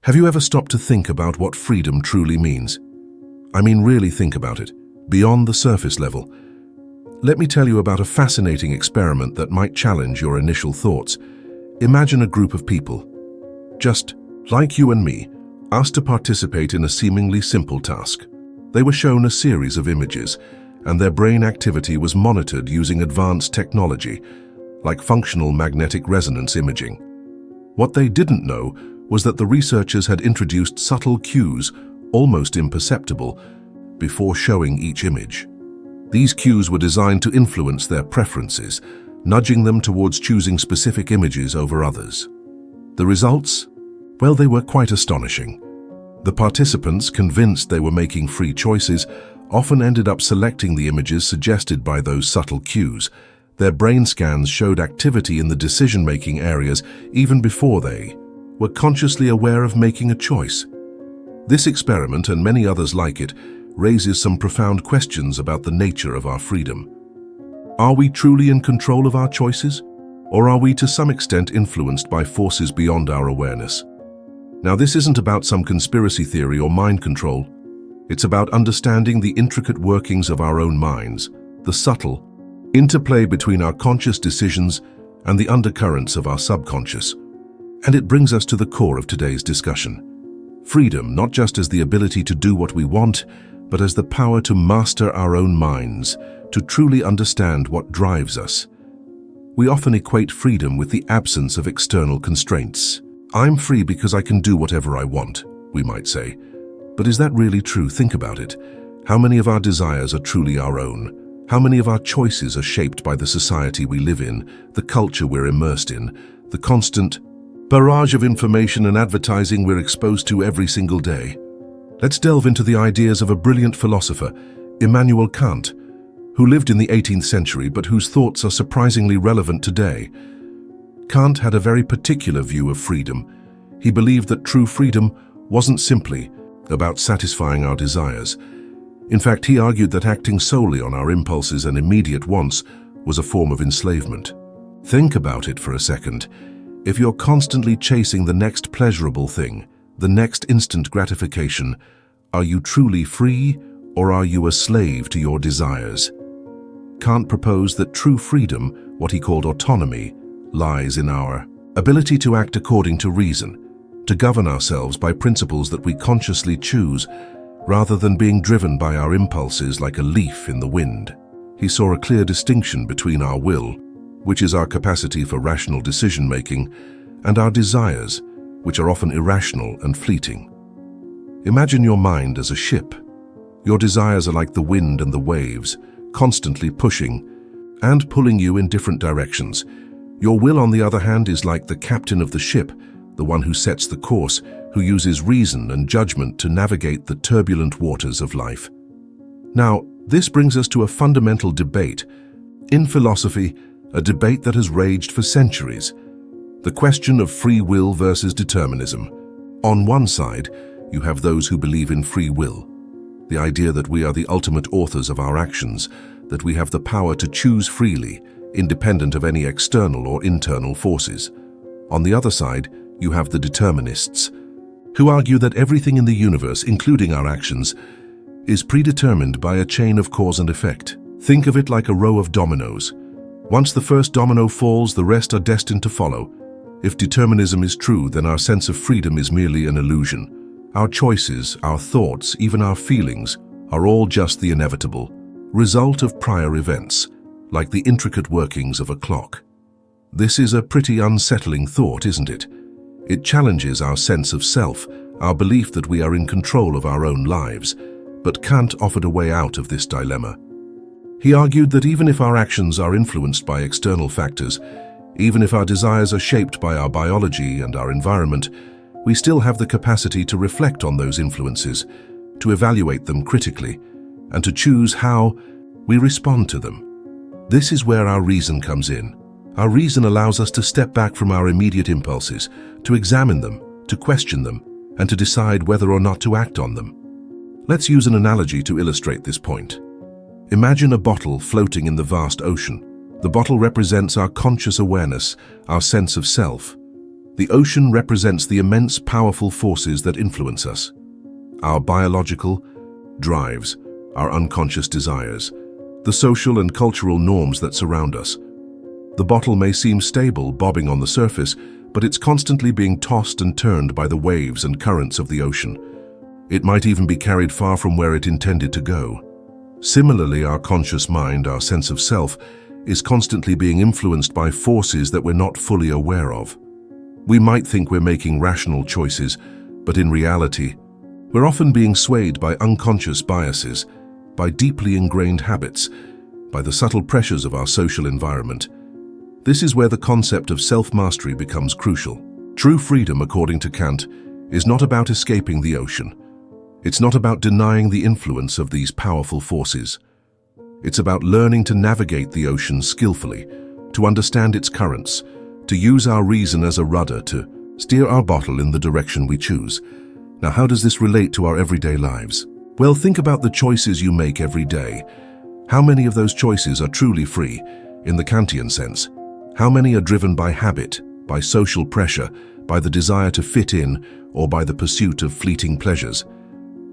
Have you ever stopped to think about what freedom truly means? I mean, really think about it, beyond the surface level. Let me tell you about a fascinating experiment that might challenge your initial thoughts. Imagine a group of people, just like you and me, asked to participate in a seemingly simple task. They were shown a series of images, and their brain activity was monitored using advanced technology, like functional magnetic resonance imaging. What they didn't know was that the researchers had introduced subtle cues, almost imperceptible, before showing each image. These cues were designed to influence their preferences, nudging them towards choosing specific images over others. The results? Well, they were quite astonishing. The participants, convinced they were making free choices, often ended up selecting the images suggested by those subtle cues. Their brain scans showed activity in the decision-making areas even before they were consciously aware of making a choice. This experiment, and many others like it, raises some profound questions about the nature of our freedom. Are we truly in control of our choices? Or are we to some extent influenced by forces beyond our awareness? Now, this isn't about some conspiracy theory or mind control. It's about understanding the intricate workings of our own minds, the subtle interplay between our conscious decisions and the undercurrents of our subconscious. And it brings us to the core of today's discussion. Freedom, not just as the ability to do what we want, but as the power to master our own minds, to truly understand what drives us. We often equate freedom with the absence of external constraints. I'm free because I can do whatever I want, we might say. But is that really true? Think about it. How many of our desires are truly our own? How many of our choices are shaped by the society we live in, the culture we're immersed in, the constant barrage of information and advertising we're exposed to every single day? Let's delve into the ideas of a brilliant philosopher, Immanuel Kant, who lived in the 18th century but whose thoughts are surprisingly relevant today. Kant had a very particular view of freedom. He believed that true freedom wasn't simply about satisfying our desires. In fact, he argued that acting solely on our impulses and immediate wants was a form of enslavement. Think about it for a second. If you're constantly chasing the next pleasurable thing, the next instant gratification, are you truly free, or are you a slave to your desires? Kant proposed that true freedom, what he called autonomy, lies in our ability to act according to reason, to govern ourselves by principles that we consciously choose, rather than being driven by our impulses like a leaf in the wind. He saw a clear distinction between our will, which is our capacity for rational decision-making, and our desires, which are often irrational and fleeting. Imagine your mind as a ship. Your desires are like the wind and the waves, constantly pushing and pulling you in different directions. Your will, on the other hand, is like the captain of the ship, the one who sets the course, who uses reason and judgment to navigate the turbulent waters of life. Now, this brings us to a fundamental debate. In philosophy, a debate that has raged for centuries. The question of free will versus determinism. On one side, you have those who believe in free will, the idea that we are the ultimate authors of our actions, that we have the power to choose freely, independent of any external or internal forces. On the other side, you have the determinists, who argue that everything in the universe, including our actions, is predetermined by a chain of cause and effect. Think of it like a row of dominoes. Once the first domino falls, the rest are destined to follow. If determinism is true, then our sense of freedom is merely an illusion. Our choices, our thoughts, even our feelings, are all just the inevitable result of prior events, like the intricate workings of a clock. This is a pretty unsettling thought, isn't it? It challenges our sense of self, our belief that we are in control of our own lives. But Kant offered a way out of this dilemma. He argued that even if our actions are influenced by external factors, even if our desires are shaped by our biology and our environment, we still have the capacity to reflect on those influences, to evaluate them critically, and to choose how we respond to them. This is where our reason comes in. Our reason allows us to step back from our immediate impulses, to examine them, to question them, and to decide whether or not to act on them. Let's use an analogy to illustrate this point. Imagine a bottle floating in the vast ocean. The bottle represents our conscious awareness, our sense of self. The ocean represents the immense, powerful forces that influence us. Our biological drives, our unconscious desires, the social and cultural norms that surround us. The bottle may seem stable, bobbing on the surface, but it's constantly being tossed and turned by the waves and currents of the ocean. It might even be carried far from where it intended to go. Similarly, our conscious mind, our sense of self, is constantly being influenced by forces that we're not fully aware of. We might think we're making rational choices, but in reality, we're often being swayed by unconscious biases, by deeply ingrained habits, by the subtle pressures of our social environment. This is where the concept of self-mastery becomes crucial. True freedom, according to Kant, is not about escaping the ocean. It's not about denying the influence of these powerful forces. It's about learning to navigate the ocean skillfully, to understand its currents, to use our reason as a rudder to steer our bottle in the direction we choose. Now, how does this relate to our everyday lives? Well, think about the choices you make every day. How many of those choices are truly free, in the Kantian sense? How many are driven by habit, by social pressure, by the desire to fit in, or by the pursuit of fleeting pleasures?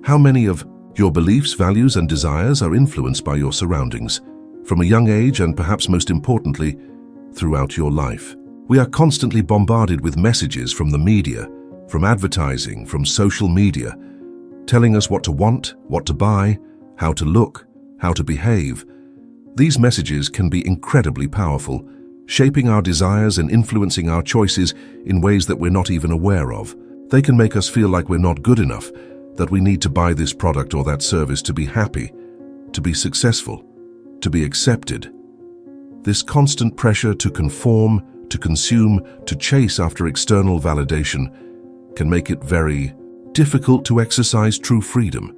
How many of your beliefs, values, and desires are influenced by your surroundings, from a young age and perhaps most importantly, throughout your life? We are constantly bombarded with messages from the media, from advertising, from social media, telling us what to want, what to buy, how to look, how to behave. These messages can be incredibly powerful, shaping our desires and influencing our choices in ways that we're not even aware of. They can make us feel like we're not good enough, that we need to buy this product or that service to be happy, to be successful, to be accepted. This constant pressure to conform, to consume, to chase after external validation can make it very difficult to exercise true freedom.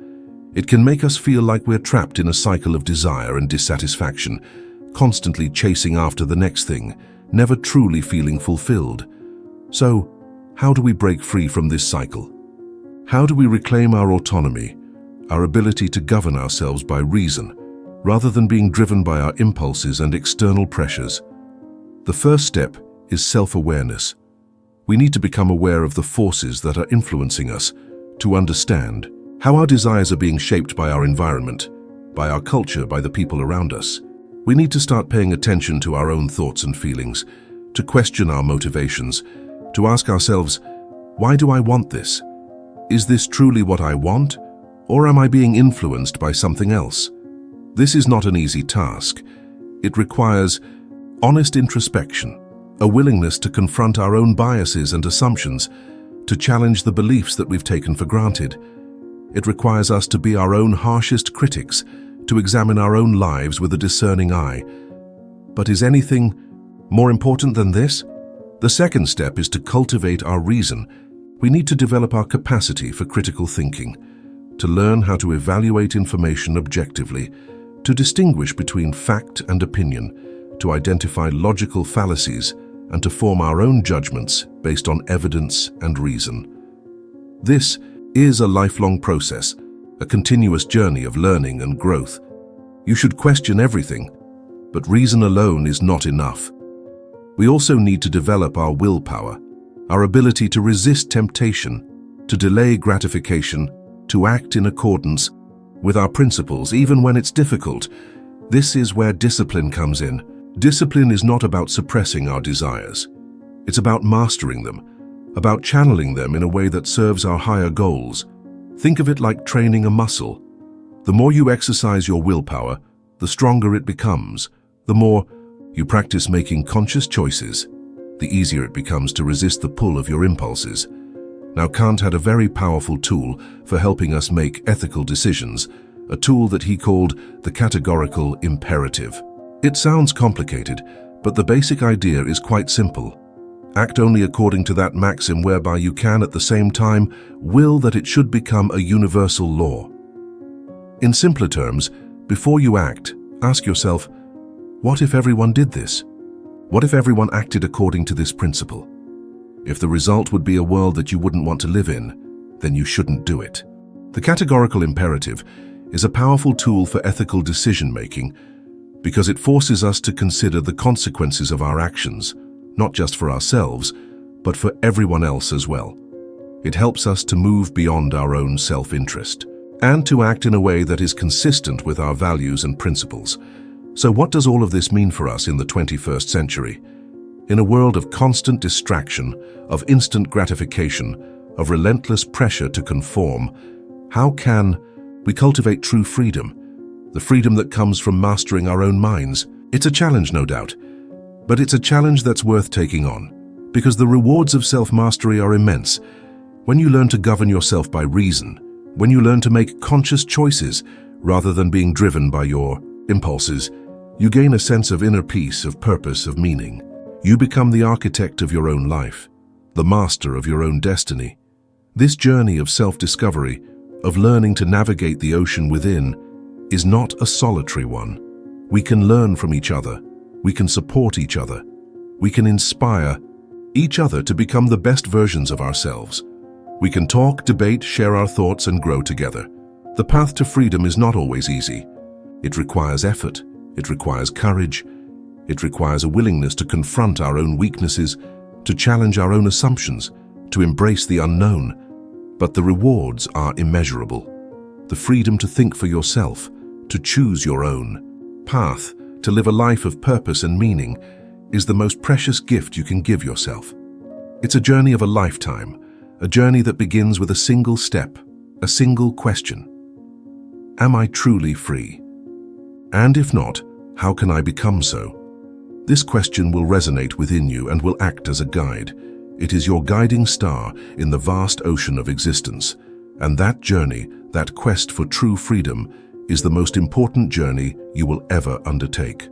It can make us feel like we're trapped in a cycle of desire and dissatisfaction, constantly chasing after the next thing, never truly feeling fulfilled. So, how do we break free from this cycle? How do we reclaim our autonomy, our ability to govern ourselves by reason, rather than being driven by our impulses and external pressures? The first step is self-awareness. We need to become aware of the forces that are influencing us, to understand how our desires are being shaped by our environment, by our culture, by the people around us. We need to start paying attention to our own thoughts and feelings, to question our motivations, to ask ourselves, why do I want this? Is this truly what I want, or am I being influenced by something else? This is not an easy task. It requires honest introspection, a willingness to confront our own biases and assumptions, to challenge the beliefs that we've taken for granted. It requires us to be our own harshest critics, to examine our own lives with a discerning eye. But is anything more important than this? The second step is to cultivate our reason. We need to develop our capacity for critical thinking, to learn how to evaluate information objectively, to distinguish between fact and opinion, to identify logical fallacies, and to form our own judgments based on evidence and reason. This is a lifelong process, a continuous journey of learning and growth. You should question everything, but reason alone is not enough. We also need to develop our willpower, our ability to resist temptation, to delay gratification, to act in accordance with our principles even when it's difficult. This is where discipline comes in. Discipline is not about suppressing our desires. It's about mastering them, about channeling them in a way that serves our higher goals. Think of it like training a muscle. The more you exercise your willpower, the stronger it becomes. The more you practice making conscious choices, the easier it becomes to resist the pull of your impulses. Now, Kant had a very powerful tool for helping us make ethical decisions, a tool that he called the categorical imperative. It sounds complicated, but the basic idea is quite simple. Act only according to that maxim whereby you can at the same time will that it should become a universal law. In simpler terms, before you act, ask yourself, what if everyone did this? What if everyone acted according to this principle? If the result would be a world that you wouldn't want to live in, then you shouldn't do it. The categorical imperative is a powerful tool for ethical decision-making because it forces us to consider the consequences of our actions, not just for ourselves, but for everyone else as well. It helps us to move beyond our own self-interest and to act in a way that is consistent with our values and principles. So what does all of this mean for us in the 21st century? In a world of constant distraction, of instant gratification, of relentless pressure to conform, how can we cultivate true freedom? The freedom that comes from mastering our own minds. It's a challenge, no doubt, but it's a challenge that's worth taking on, because the rewards of self-mastery are immense. When you learn to govern yourself by reason, when you learn to make conscious choices rather than being driven by your impulses, you gain a sense of inner peace, of purpose, of meaning. You become the architect of your own life, the master of your own destiny. This journey of self-discovery, of learning to navigate the ocean within, is not a solitary one. We can learn from each other. We can support each other. We can inspire each other to become the best versions of ourselves. We can talk, debate, share our thoughts, and grow together. The path to freedom is not always easy. It requires effort. It requires courage. It requires a willingness to confront our own weaknesses, to challenge our own assumptions, to embrace the unknown. But the rewards are immeasurable. The freedom to think for yourself, to choose your own path, to live a life of purpose and meaning, is the most precious gift you can give yourself. It's a journey of a lifetime, a journey that begins with a single step, a single question. Am I truly free? And if not, how can I become so? This question will resonate within you and will act as a guide. It is your guiding star in the vast ocean of existence. And that journey, that quest for true freedom, is the most important journey you will ever undertake.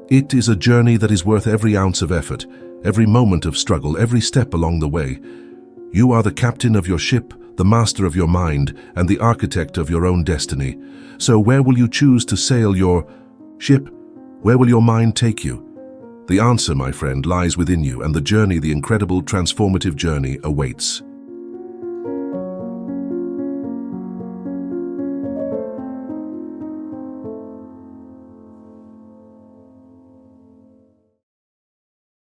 It is a journey that is worth every ounce of effort, every moment of struggle, every step along the way. You are the captain of your ship, the master of your mind, and the architect of your own destiny. So where will you choose to sail your ship? Where will your mind take you? The answer, my friend, lies within you, and the journey, the incredible, transformative journey, awaits.